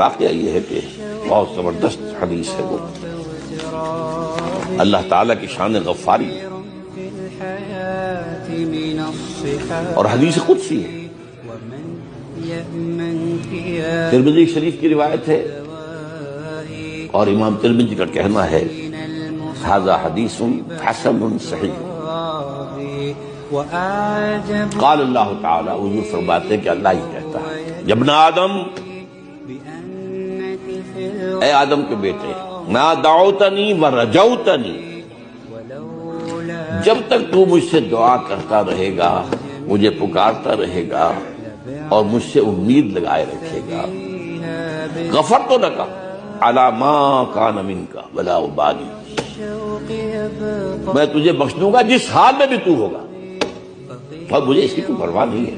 واقعہ یہ ہے کہ بہت زبردست حدیث ہے وہ، اللہ تعالیٰ کی شان غفاری اور حدیث قدسی ہے۔ ترمذی شریف کی روایت ہے اور امام ترمذی کا کہنا ہے ھذا حدیث حسن صحیح۔ قال اللہ تعالی، حضور فرماتے ہیں کہ اللہ ہی کہتا ہے، یا ابن آدم، اے آدم کے بیٹے، ما دعوتنی و رجوتنی، جب تک تو مجھ سے دعا کرتا رہے گا، مجھے پکارتا رہے گا اور مجھ سے امید لگائے رکھے گا، غفرت لک علی ما کان منک ولا ابالی، میں تجھے بخش دوں گا جس حال میں بھی تو ہوگا، اور مجھے اس کی کوئی پرواہ نہیں ہے۔